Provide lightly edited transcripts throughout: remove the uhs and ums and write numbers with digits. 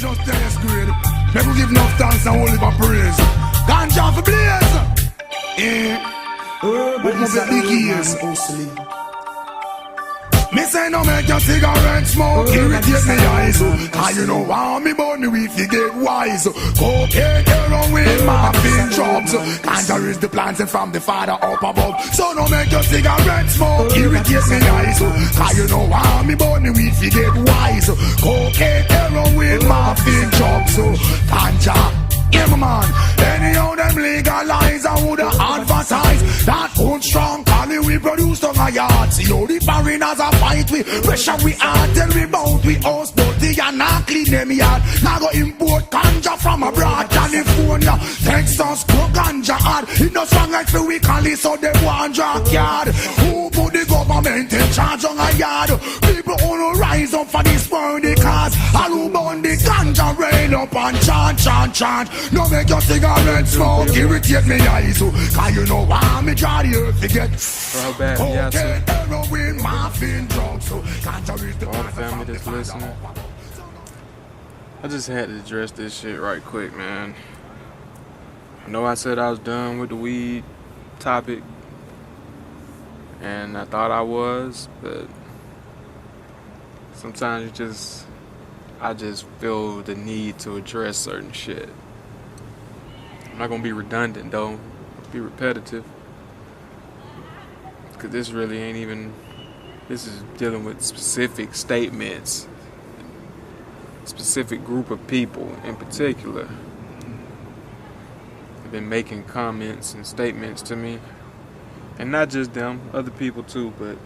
just test grade. Make we give enough thanks and only for praise. Ganja for blaze. With my big ears. Me say no make your cigarette smoke irritate me eyes. And you know how me bunny we fi get wise. Cocaine, heroin, morphine, drugs. Ganja is the planting from the Father up above. So no make your cigarette smoke irritate me eyes. And you know how me bunny we fi get wise. Cocaine, heroin, morphine, drugs. Ganja. Yeah, my man. Anyhow them legalize, I would advertise that old strong collie we produce on our yard. See how the foreigners are fight we pressure we hard, tell we bout we house, but they are not clean them yard. Now go import ganja from abroad, California, Texas, go ganja hard. It no strong like the we call it, so they want drug yard. Who put the government in charge on a yard? People who rise up for this world, the cause all who burn the ganja rain up and chant. No make your cigarette smoke irritate me eyes. Cause you know why me draw the earth to get cocaine, heroin, morphine, drugs. All the family that's listening, I just had to address this shit right quick, man. I know I said I was done with the weed topic, and I thought I was, but sometimes I just feel the need to address certain shit. I'm not gonna be redundant though, be repetitive, cause this really ain't even, this is dealing with specific statements, specific group of people in particular. They've been making comments and statements to me, and not just them, other people too, but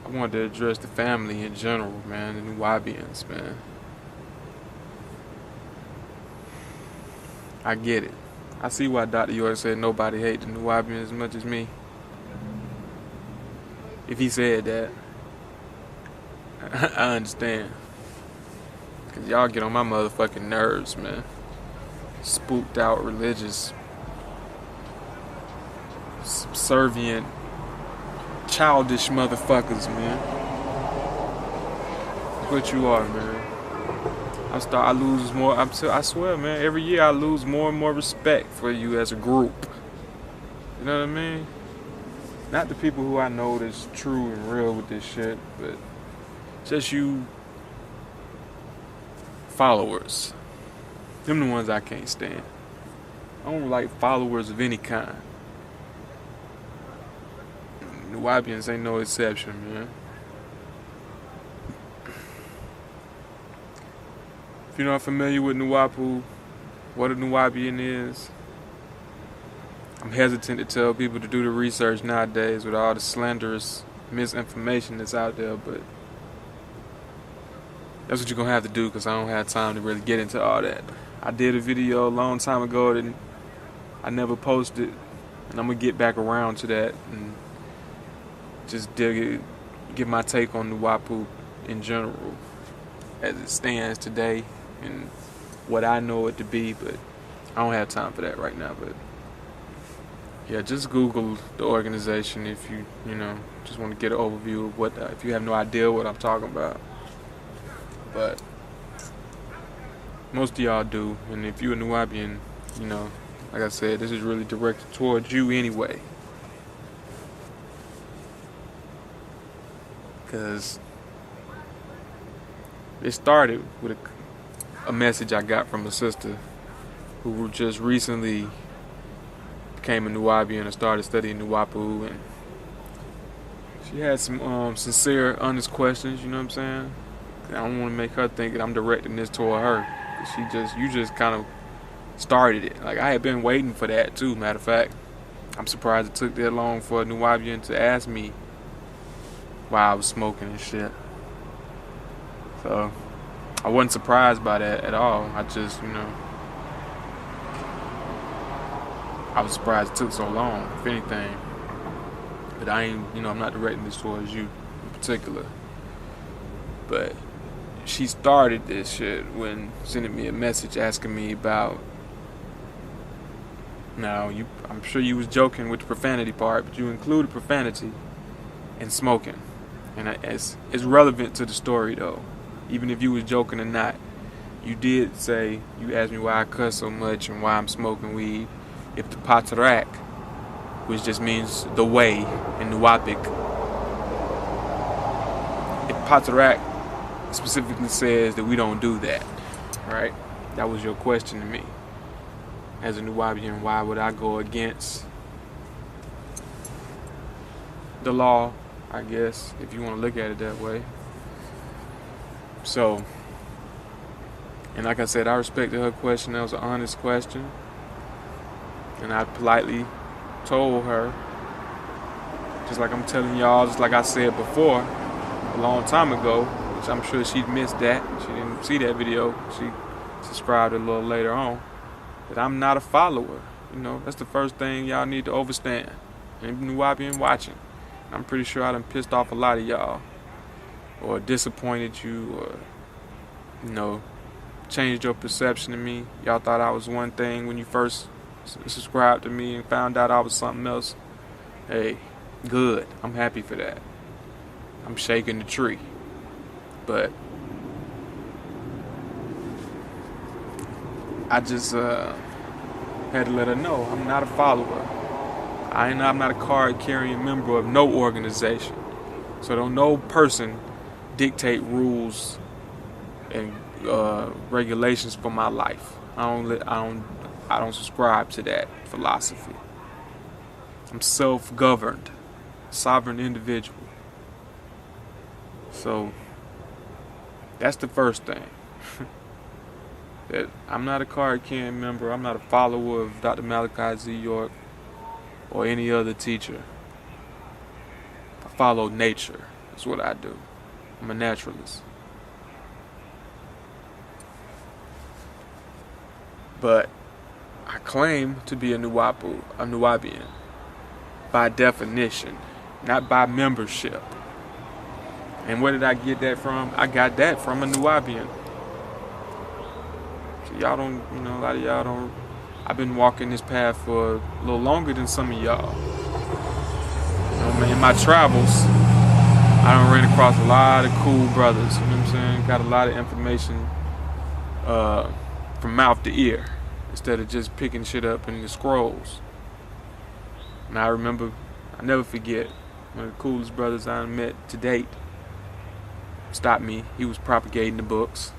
I wanted to address the family in general, man, the Nuwupuans, man. I get it. I see why Dr. York said nobody hates the Nuwupuans as much as me. If he said that, I understand. Cause y'all get on my motherfucking nerves, man. Spooked out, religious, subservient, childish motherfuckers, man. That's what you are, man. I lose more. I swear, man. Every year I lose more and more respect for you as a group. You know what I mean? Not the people who I know that's true and real with this shit, but just you followers. Them the ones I can't stand. I don't like followers of any kind. Nuwupuans ain't no exception, man. If you're not familiar with Nuwupu, what a Nuwupuan is, I'm hesitant to tell people to do the research nowadays with all the slanderous misinformation that's out there, but that's what you're gonna have to do, because I don't have time to really get into all that. I did a video a long time ago that I never posted, and I'm gonna get back around to that and just give my take on Nuwupu in general as it stands today and what I know it to be, but I don't have time for that right now. But yeah, just Google the organization if you just want to get an overview of what, if you have no idea what I'm talking about. But most of y'all do, and if you're a Nuwupuan, like I said, this is really directed towards you anyway. Because it started with a message I got from a sister who just recently became a Nuwupuan and started studying Nuwupu, and she had some sincere, honest questions, you know what I'm saying? I don't want to make her think that I'm directing this toward her. You just kind of started it. Like, I had been waiting for that too, matter of fact. I'm surprised it took that long for a Nuwupuan to ask me why I was smoking and shit. So I wasn't surprised by that at all. I just, I was surprised it took so long, if anything. But I ain't, I'm not directing this towards you in particular. But she started this shit when sending me a message asking me about, I'm sure you was joking with the profanity part, but you included profanity in smoking. And it's relevant to the story though. even if you was joking or not, you did say, you asked me why I cuss so much and why I'm smoking weed. If the Paa Taraq, which just means the way in Nuwapic, if Paa Taraq specifically says that we don't do that, right? That was your question to me. As a Nuwapian, why would I go against the law, I guess, if you want to look at it that way? So, and like I said, I respected her question. That was an honest question. And I politely told her, just like I'm telling y'all, just like I said before, a long time ago, which I'm sure she missed that. She didn't see that video. She subscribed a little later on. That I'm not a follower. You know, that's the first thing y'all need to understand. And Nuwapian watching. I'm pretty sure I done pissed off a lot of y'all. Or disappointed you, or, you know, changed your perception of me. Y'all thought I was one thing when you first subscribed to me and found out I was something else. Hey, good. I'm happy for that. I'm shaking the tree. But I just had to let her know I'm not a follower. I'm not a card-carrying member of no organization. So don't no person dictate rules and regulations for my life. I don't subscribe to that philosophy. I'm self-governed, sovereign individual. So that's the first thing. That I'm not a card-carrying member. I'm not a follower of Dr. Malachi Z. York or any other teacher. I follow nature. That's what I do. I'm a naturalist. But I claim to be a Nuwapian by definition, not by membership. And where did I get that from? I got that from a Nuwapian. So y'all don't, you know, a lot of y'all don't. I've been walking this path for a little longer than some of y'all. You know, in my travels, I done ran across a lot of cool brothers, you know what I'm saying? Got a lot of information from mouth to ear instead of just picking shit up in the scrolls. And I remember, I never forget, one of the coolest brothers I met to date stopped me. He was propagating the books.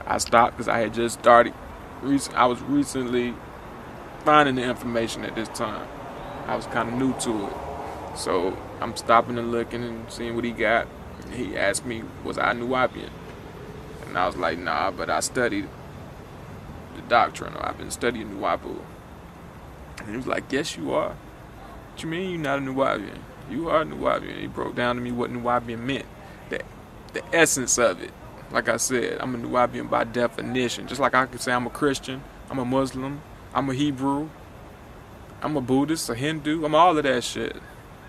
I stopped because I had just started. I was recently finding the information at this time. I was kind of new to it. So I'm stopping and looking and seeing what he got. And he asked me, was I Nuwapian? And I was like, nah, but I studied the doctrine, or I've been studying Wu-Nuwupu. And he was like, yes, you are. What you mean you're not a Nuwapian? You are a Nuwapian. He broke down to me what Nuwapian meant. The essence of it. Like I said, I'm a Nuwapian by definition. Just like I could say I'm a Christian, I'm a Muslim, I'm a Hebrew, I'm a Buddhist, a Hindu, I'm all of that shit.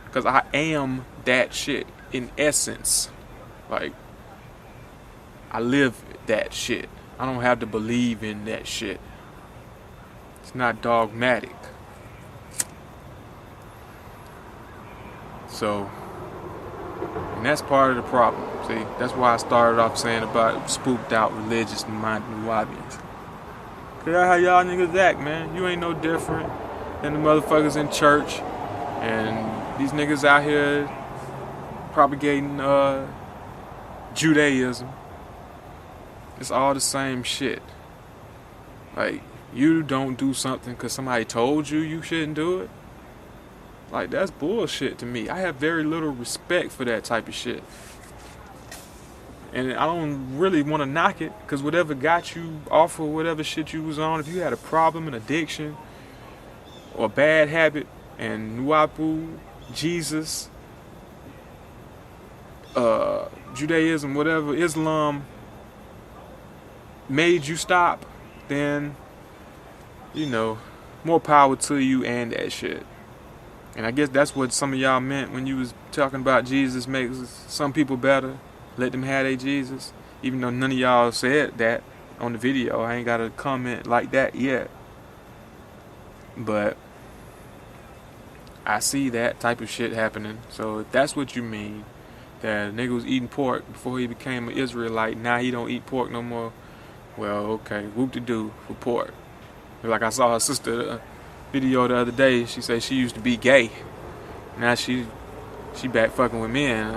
Because I am that shit in essence. Like, I live that shit. I don't have to believe in that shit. It's not dogmatic. So, and that's part of the problem. See, that's why I started off saying about spooked out religious minded Nuwapians. Cause that's how y'all niggas act, man. You ain't no different than the motherfuckers in church. And these niggas out here propagating Judaism. It's all the same shit. Like, you don't do something because somebody told you you shouldn't do it. Like, that's bullshit to me. I have very little respect for that type of shit. And I don't really want to knock it, because whatever got you off of whatever shit you was on, if you had a problem, an addiction, or a bad habit, and Nuwapu, Jesus, Judaism, whatever, Islam made you stop, then, you know, more power to you and that shit. And I guess that's what some of y'all meant when you was talking about Jesus makes some people better. Let them have their Jesus. Even though none of y'all said that on the video. I ain't got a comment like that yet. But I see that type of shit happening. So if that's what you mean, that a nigga was eating pork before he became an Israelite. Now he don't eat pork no more. Well, okay, whoop-de-doo for pork. Like I saw her sister video the other day. She said she used to be gay. Now she back fucking with men.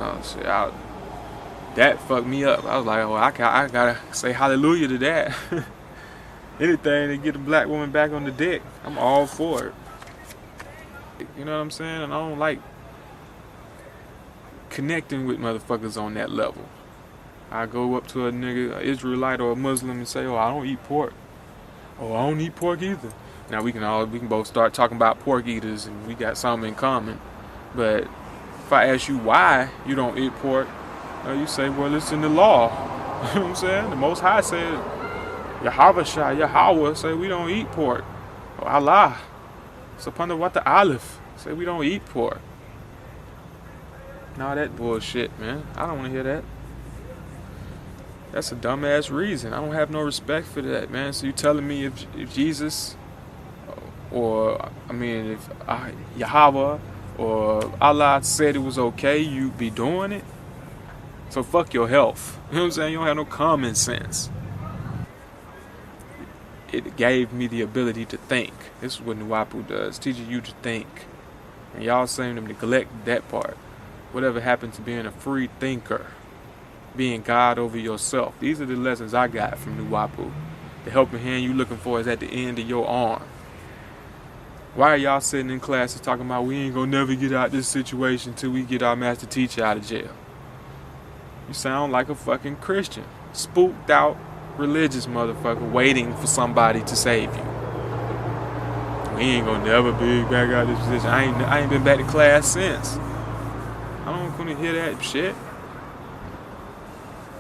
That fucked me up. I was like, oh, I gotta say hallelujah to that. Anything to get a black woman back on the dick, I'm all for it. You know what I'm saying? And I don't like connecting with motherfuckers on that level. I go up to a nigga, an Israelite or a Muslim, and say, oh, I don't eat pork. Oh, I don't eat pork either. Now we can both start talking about pork eaters, and we got something in common. But if I ask you why you don't eat pork, you say, well, it's in the law. You know what I'm saying? The Most High said, Yahweh say we don't eat pork. Or Allah, Subhanahu wa ta'ala, say we don't eat pork. Nah, that bullshit, man. I don't want to hear that. That's a dumbass reason. I don't have no respect for that, man. So you telling me if Jesus, if Yahweh or Allah said it was okay, you be doing it? So fuck your health. You know what I'm saying? You don't have no common sense. It gave me the ability to think. This is what Wu-Nuwupu does, teaching you to think. And y'all seem to neglect that part. Whatever happened to being a free thinker, being God over yourself. These are the lessons I got from Wu-Nuwupu. The helping hand you looking for is at the end of your arm. Why are y'all sitting in classes talking about we ain't gonna never get out this situation till we get our master teacher out of jail? You sound like a fucking Christian. Spooked out religious motherfucker waiting for somebody to save you. We ain't gonna never be back out of this position. I ain't been back to class since. I don't wanna hear that shit.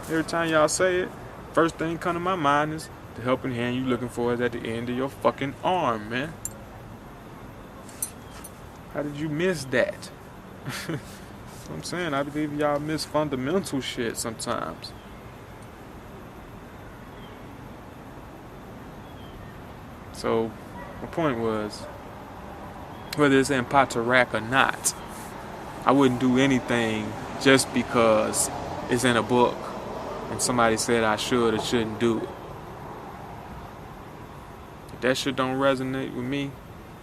Every time y'all say it, first thing come to my mind is the helping hand you looking for is at the end of your fucking arm, man. How did you miss that? That's what I'm saying. I believe y'all miss fundamental shit sometimes. So, my point was, whether it's in Paa Taraq or not, I wouldn't do anything just because it's in a book and somebody said I should or shouldn't do it. If that shit don't resonate with me,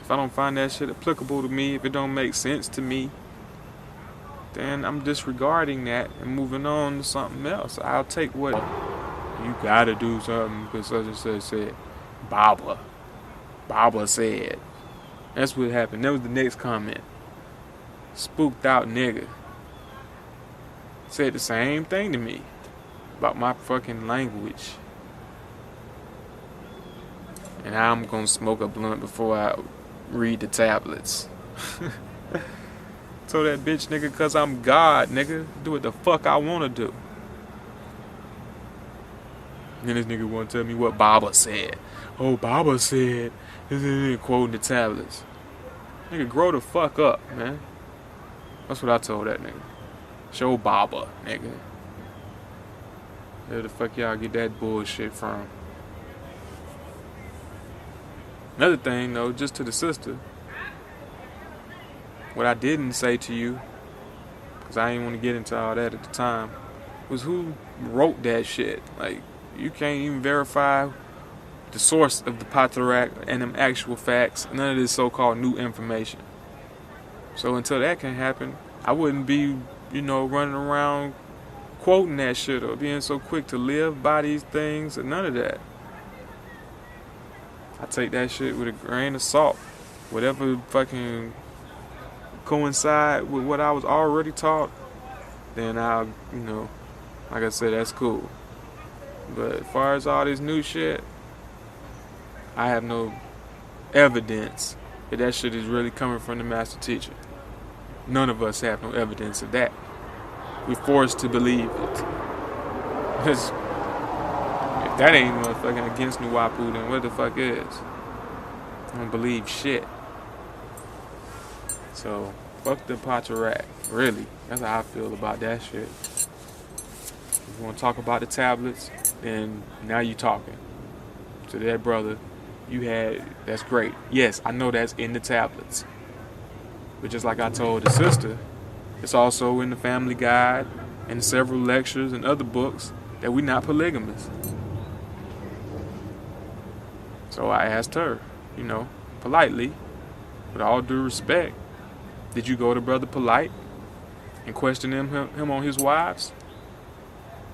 if I don't find that shit applicable to me, if it don't make sense to me, then I'm disregarding that and moving on to something else. I'll take what you gotta do something because such and such said. Baba said. That's what happened. That was the next comment. Spooked out nigga. Said the same thing to me about my fucking language. And I'm gonna smoke a blunt before I read the tablets. Told that bitch nigga, cause I'm God, nigga. Do what the fuck I wanna do. And then this nigga wanna tell me what Baba said. Oh, Baba said, quoting the tablets. Nigga, grow the fuck up, man. That's what I told that nigga. Show Baba, nigga. Where the fuck y'all get that bullshit from? Another thing, though, just to the sister, what I didn't say to you, because I didn't want to get into all that at the time, was who wrote that shit. Like, you can't even verify the source of the Paa Taraq and them actual facts, none of this so-called new information. So until that can happen, I wouldn't be, running around quoting that shit or being so quick to live by these things or none of that. I take that shit with a grain of salt. Whatever fucking coincide with what I was already taught, then I'll, like I said, that's cool. But as far as all this new shit, I have no evidence that that shit is really coming from the master teacher. None of us have no evidence of that. We're forced to believe it. Because if that ain't motherfucking against Wu-Nuwupu, then what the fuck is? I don't believe shit. So, fuck the Paa Taraq. Really. That's how I feel about that shit. If you want to talk about the tablets, then now you talking. To that brother, that's great. Yes, I know that's in the tablets. But just like I told the sister, it's also in the family guide. in several lectures and other books that we're not polygamous. So I asked her, politely, with all due respect, did you go to Brother Polite and question him on his wives?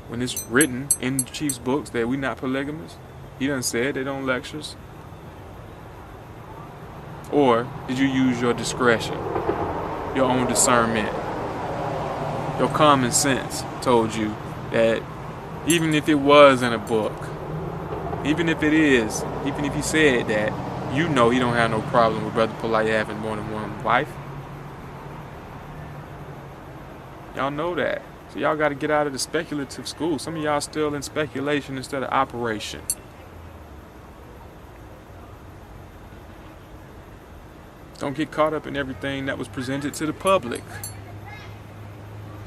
When it's written in the Chief's books that we're not polygamous? He done said it on lectures. Or did you use your discretion, your own discernment? Your common sense told you that even if it was in a book, even if he said that, he don't have no problem with Brother Polite having more than one wife. Y'all know that. So y'all got to get out of the speculative school. Some of y'all still in speculation instead of operation. Don't get caught up in everything that was presented to the public.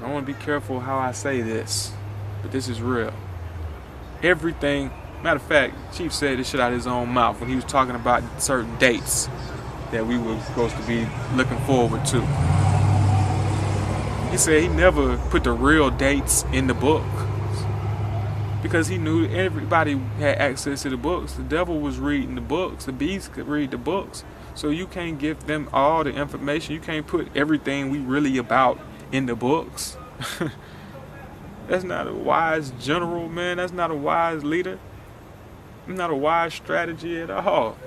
I want to be careful how I say this, but this is real. Everything, matter of fact, Chief said this shit out of his own mouth when he was talking about certain dates that we were supposed to be looking forward to. He said he never put the real dates in the book because he knew everybody had access to the books. The devil was reading the books. The beast could read the books. So you can't give them all the information. You can't put everything we really about in the books. That's not a wise general, man. That's not a wise leader. That's not a wise strategy at all.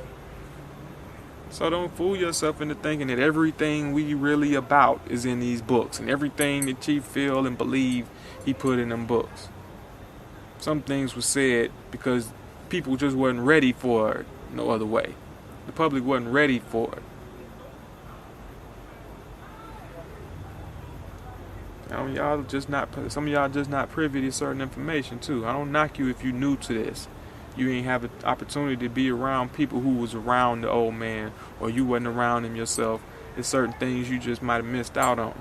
So don't fool yourself into thinking that everything we really about is in these books and everything that Chief feel and believe he put in them books. Some things were said because people just wasn't ready for it no other way. The public wasn't ready for it. Some of y'all just not privy to certain information too. I don't knock you if you new to this. You ain't have an opportunity to be around people who was around the old man, or you wasn't around him yourself. There's certain things you just might have missed out on.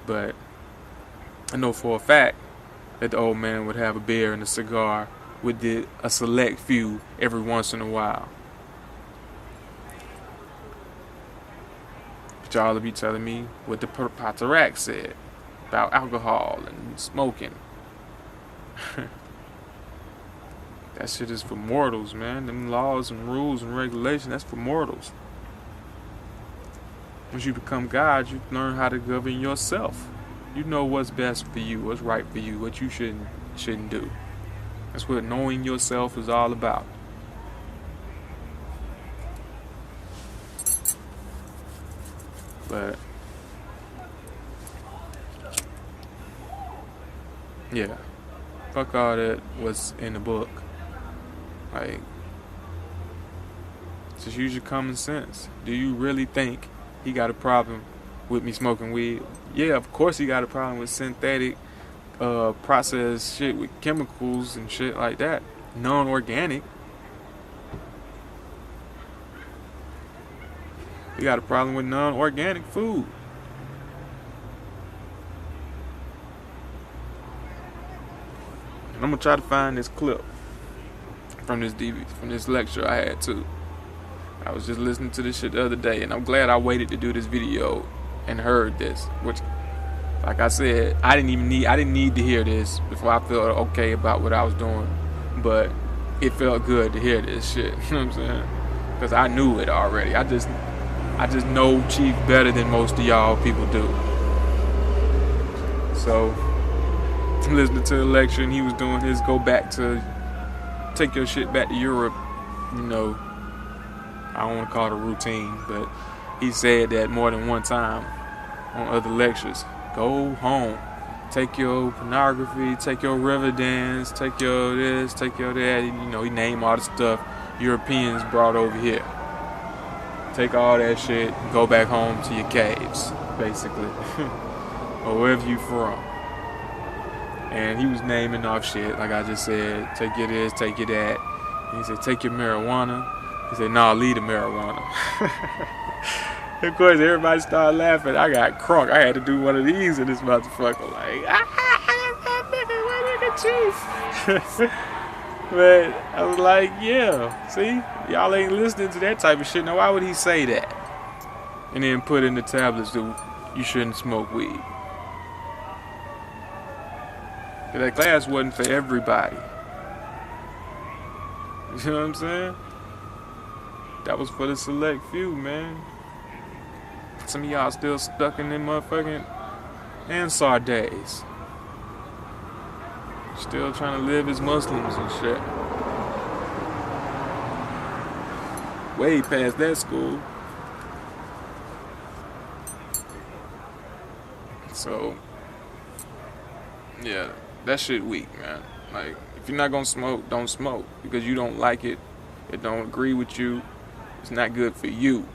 But I know for a fact that the old man would have a beer and a cigar with a select few every once in a while. But y'all will be telling me what the Fck Paa Taraq said about alcohol and smoking. That shit is for mortals, man. Them laws and rules and regulations, that's for mortals. Once you become God, you learn how to govern yourself. You know what's best for you, what's right for you, what you shouldn't do. That's what knowing yourself is all about. But yeah, fuck all that what's in the book. Like, just use your common sense. Do you really think he got a problem with me smoking weed? Yeah, of course he got a problem with synthetic processed shit with chemicals and shit like that. Non-organic. He got a problem with non-organic food. And I'm gonna try to find this clip from this lecture I had too. I was just listening to this shit the other day, and I'm glad I waited to do this video and heard this. Which, like I said, I didn't need to hear this before I felt okay about what I was doing. But it felt good to hear this shit. You know what I'm saying? Because I knew it already. I just know Chief better than most of y'all people do. So I'm listening to the lecture, and he was doing his take your shit back to Europe, I don't want to call it a routine, but he said that more than one time on other lectures. Go home, take your pornography, take your river dance, take your this, take your that. He named all the stuff Europeans brought over here. Take all that shit and go back home to your caves, basically, or wherever you from. And he was naming off shit, like I just said, take your this, take your that. And he said, take your marijuana. He said, nah, leave the marijuana. Of course, everybody started laughing. I got crunk. I had to do one of these in this motherfucker. Like, nigga, Chief. But I was like, yeah, see? Y'all ain't listening to that type of shit. Now, why would he say that? And then put in the tablets that you shouldn't smoke weed. That class wasn't for everybody. You know what I'm saying? That was for the select few, man. Some of y'all still stuck in them motherfucking Ansar days. Still trying to live as Muslims and shit. Way past that school. So, yeah, that shit weak, man. Like, if you're not gonna smoke, don't smoke. Because you don't like it, it don't agree with you, it's not good for you.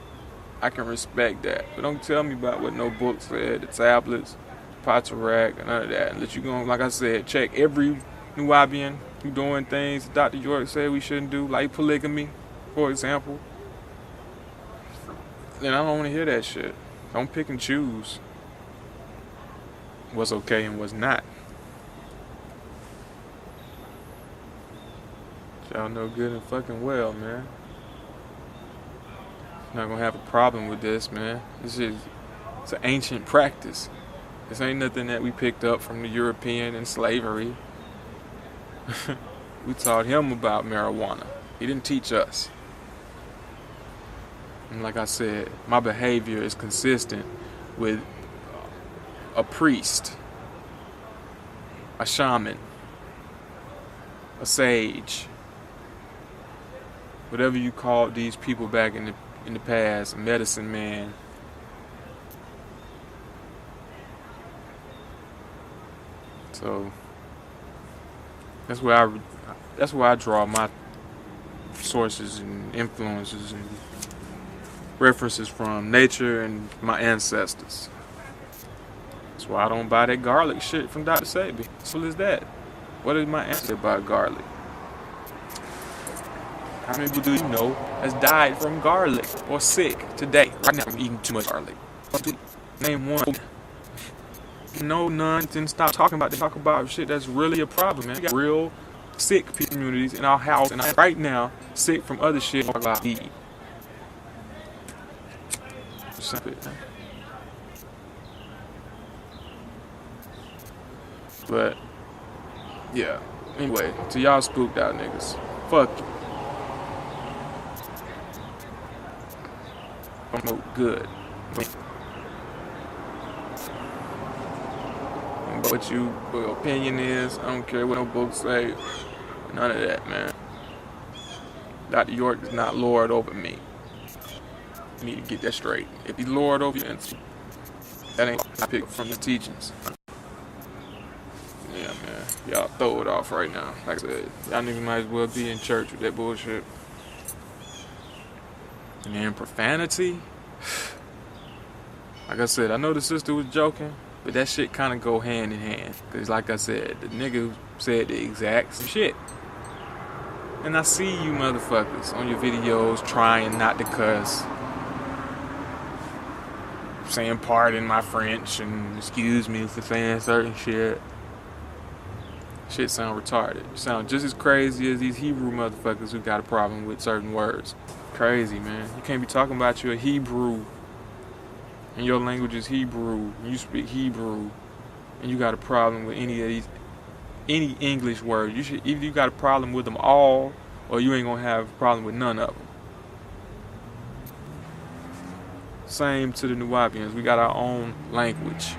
I can respect that. But don't tell me about what no book said, the tablets, Paa Taraq, and none of that. Unless you going, like I said, check every Nuwaubian who doing things Dr. York said we shouldn't do, like polygamy, for example. Then I don't want to hear that shit. Don't pick and choose what's okay and what's not. Y'all know good and fucking well, man. Not gonna have a problem with this, man. It's an ancient practice. This ain't nothing that we picked up from the European and slavery. We taught him about marijuana. He didn't teach us. And like I said, my behavior is consistent with a priest, a shaman, a sage, whatever you called these people back in the past, a medicine man. So that's where I draw my sources and influences and references from, nature and my ancestors. That's why I don't buy that garlic shit from Dr. Sebi. Simple as that. What is my answer about garlic? How many people do you know has died from garlic or sick today? Right now I'm eating too much garlic. Name one. No, none. Then stop talking about that. Talk about shit that's really a problem, man. We got real sick communities in our house, and I'm right now sick from other shit. But yeah. Anyway, to y'all spooked out niggas, fuck you. No good. What your opinion is, I don't care what no books say. None of that, man. Dr. York is not Lord over me. You need to get that straight. If he's Lord over you, that ain't I pick from the teachings. Yeah, man. Y'all throw it off right now. Like I said, y'all niggas might as well be in church with that bullshit. And then profanity. Like I said, I know the sister was joking, but that shit kind of go hand in hand. Because like I said, the nigga said the exact same shit. And I see you motherfuckers on your videos trying not to cuss. Saying pardon my French and excuse me for saying certain shit. Shit sound retarded. You sound just as crazy as these Hebrew motherfuckers who got a problem with certain words. Crazy, man. You can't be talking about you're a Hebrew and your language is Hebrew and you speak Hebrew and you got a problem with any English word. Either you got a problem with them all or you ain't gonna have a problem with none of them. Same to the Nuwaubians. We got our own language.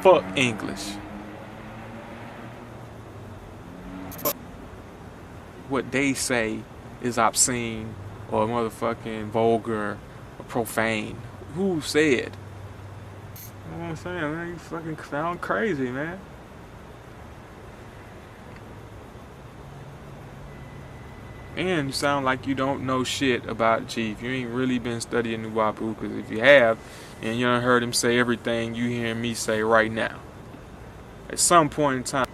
Fuck English. Fuck what they say is obscene or motherfucking vulgar or profane. Who said? You know what I'm saying, man? You fucking sound crazy, man. And you sound like you don't know shit about Chief. You ain't really been studying Wu-Nuwupu, because if you have, and you done heard him say everything you hearing me say right now. At some point in time,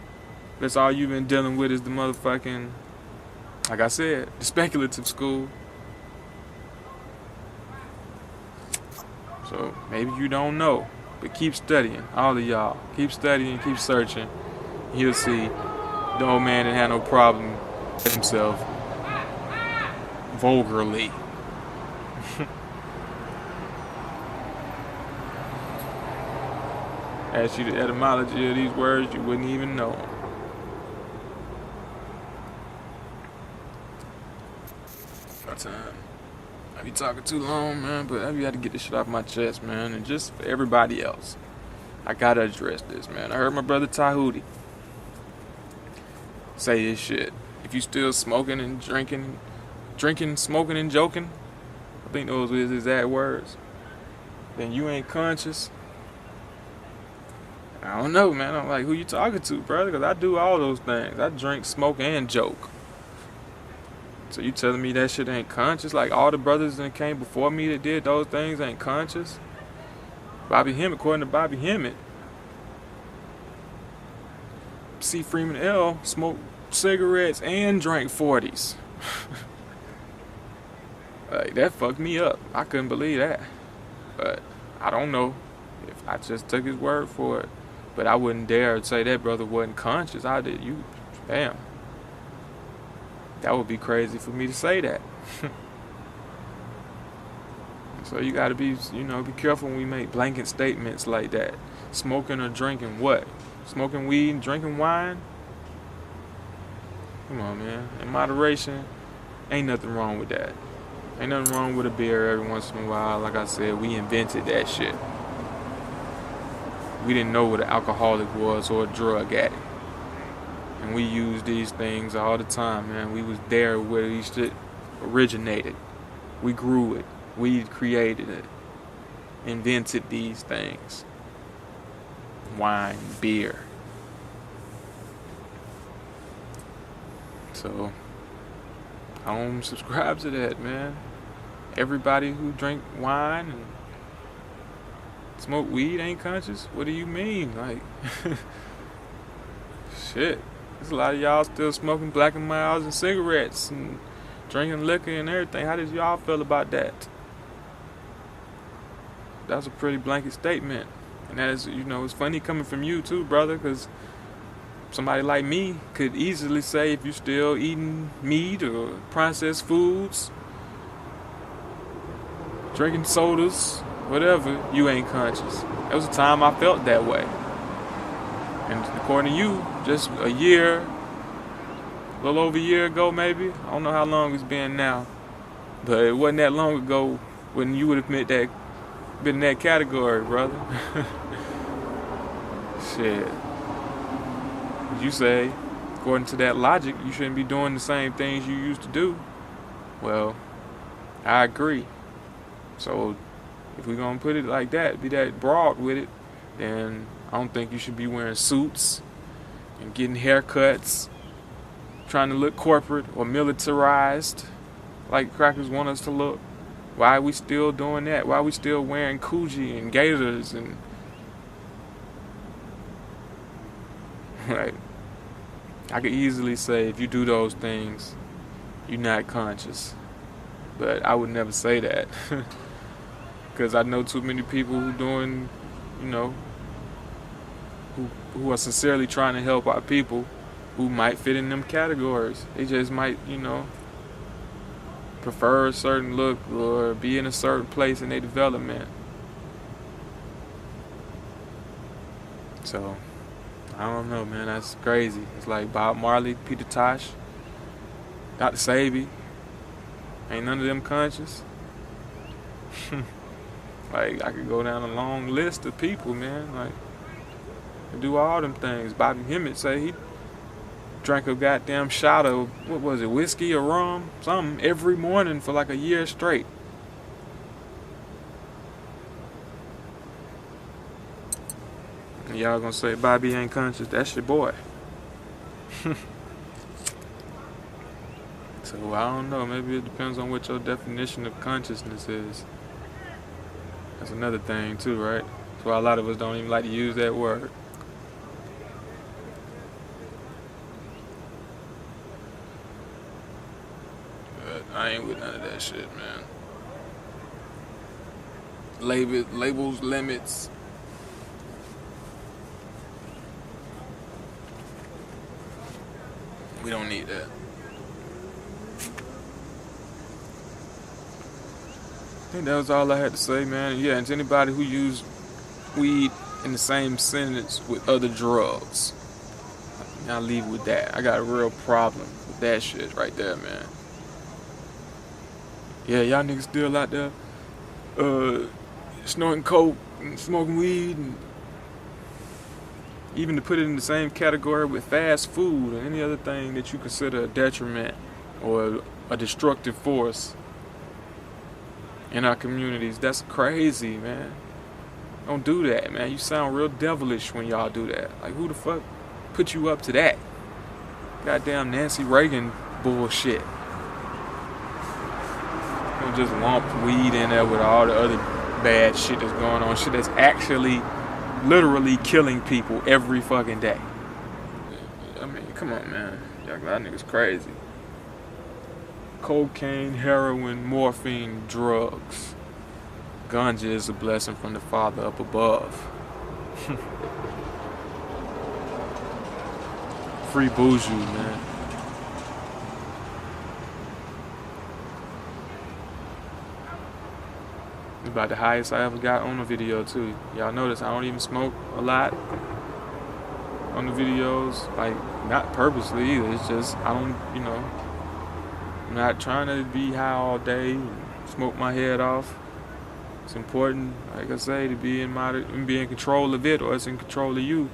that's all you've been dealing with is the motherfucking, like I said, the speculative school. So maybe you don't know, but keep studying, all of y'all. Keep studying, keep searching. You'll see the old man didn't have no problem with himself vulgarly. Ask you the etymology of these words, you wouldn't even know them. my time. I be talking too long, man, but I be had to get this shit off my chest, man, and just for everybody else. I gotta address this, man. I heard my brother Tahuti say this shit. If you still smoking and drinking, smoking and joking, I think those were his exact words, then you ain't conscious. I don't know, man. I'm like, who you talking to, brother? Because I do all those things. I drink, smoke, and joke. So you telling me that shit ain't conscious? Like all the brothers that came before me that did those things ain't conscious? Bobby Hemmett, according to Bobby Hemmett, C. Freeman L. smoked cigarettes and drank 40s. Like, that fucked me up. I couldn't believe that. But I don't know if I just took his word for it. But I wouldn't dare say that brother wasn't conscious. I did. Damn. That would be crazy for me to say that. So you gotta be, be careful when we make blanket statements like that. Smoking or drinking what? Smoking weed and drinking wine? Come on, man. In moderation, ain't nothing wrong with that. Ain't nothing wrong with a beer every once in a while. Like I said, we invented that shit. We didn't know what an alcoholic was or a drug addict. And we used these things all the time, man. We was there where these shit originated. We grew it. We created it. Invented these things. Wine, beer. So, I don't subscribe to that, man. Everybody who drink wine and smoke weed ain't conscious? What do you mean? Like, shit. There's a lot of y'all still smoking Black and Milds and cigarettes and drinking liquor and everything. How did y'all feel about that? That's a pretty blanket statement. And that is, it's funny coming from you too, brother, because somebody like me could easily say if you're still eating meat or processed foods, drinking sodas, whatever, you ain't conscious. There was a time I felt that way. And according to you, just a little over a year ago maybe, I don't know how long it's been now, but it wasn't that long ago when you would have been in that category, brother. Shit. You say, according to that logic, you shouldn't be doing the same things you used to do. Well, I agree. So, if we're going to put it like that, be that broad with it, then I don't think you should be wearing suits and getting haircuts, trying to look corporate or militarized like crackers want us to look. Why are we still doing that? Why are we still wearing Coogee and Gators and like, I could easily say if you do those things, you're not conscious. But I would never say that. Because I know too many people who doing, who are sincerely trying to help our people who might fit in them categories. They just might, prefer a certain look or be in a certain place in their development. So, I don't know, man. That's crazy. It's like Bob Marley, Peter Tosh, Dr. Sabi. Ain't none of them conscious. Like, I could go down a long list of people, man. Like, do all them things. Bobby Hemmett say he drank a goddamn shot of, what was it, whiskey or rum? Something every morning for like a year straight. And y'all gonna say Bobby ain't conscious? That's your boy. So I don't know, maybe it depends on what your definition of consciousness is. That's another thing too, right? That's why a lot of us don't even like to use that word. But I ain't with none of that shit, man. Labels, limits. We don't need that. I think that was all I had to say, man. Yeah, and to anybody who used weed in the same sentence with other drugs, I'll leave with that. I got a real problem with that shit right there, man. Yeah, y'all niggas still out there snorting coke and smoking weed, and even to put it in the same category with fast food or any other thing that you consider a detriment or a destructive force in our communities. That's crazy, man. Don't do that, man. You sound real devilish when y'all do that. Like, who the fuck put you up to that? Goddamn Nancy Reagan bullshit. Don't just lump weed in there with all the other bad shit that's going on. Shit that's actually literally killing people every fucking day. I mean, come on, man. Y'all niggas crazy. Cocaine, heroin, morphine, drugs. Ganja is a blessing from the Father up above. Free Buju, man. It's about the highest I ever got on a video too. Y'all notice I don't even smoke a lot on the videos. Like, not purposely either. It's just, I don't, I'm not trying to be high all day and smoke my head off. It's important, like I say, to be in control of it, or it's in control of you.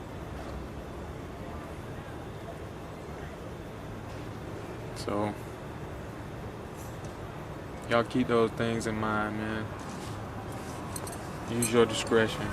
So, y'all keep those things in mind, man. Use your discretion.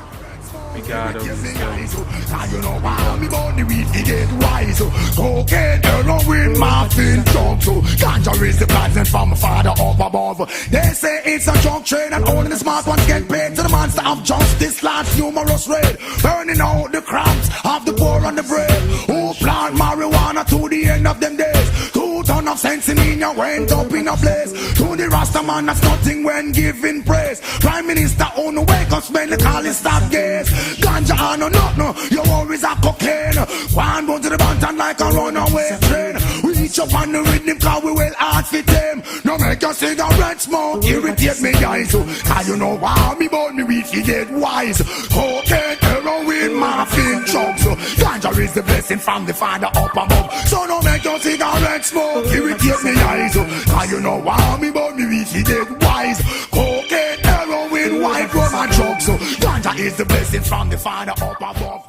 Be God over yourself. And you know why me body weed to get wise. Cocaine, heroin, morphine, drugs. Ganja is the blessing from my Father up above. They say it's a drug trade, and only the smart ones get paid. To the monster of justice, large numerous raid, burning out the crops of the poor and the brave, who plant marijuana to the end of them days. 2 tons of sense in ya went up in a place. To the Rasta man, that's nothing when giving praise. Prime Minister on the wake up, spend the call and stop gaze. Ganja on no nothing, your worries are cocaine. One go to the bantan like a runaway train. We each up on the rhythm, cause we will ask for them. No make your cigarette smoke irritate me eyes. Cause you know why me born me weed to get wise. Cocaine, heroin, morphine, drugs. Ganja is the blessing from the Father up above. So no make your cigarette smoke irritate me eyes. Cause you know why me born me weed to get wise. Cocaine, heroin, white rum and drugs. Ganja is the blessing from the Father up above.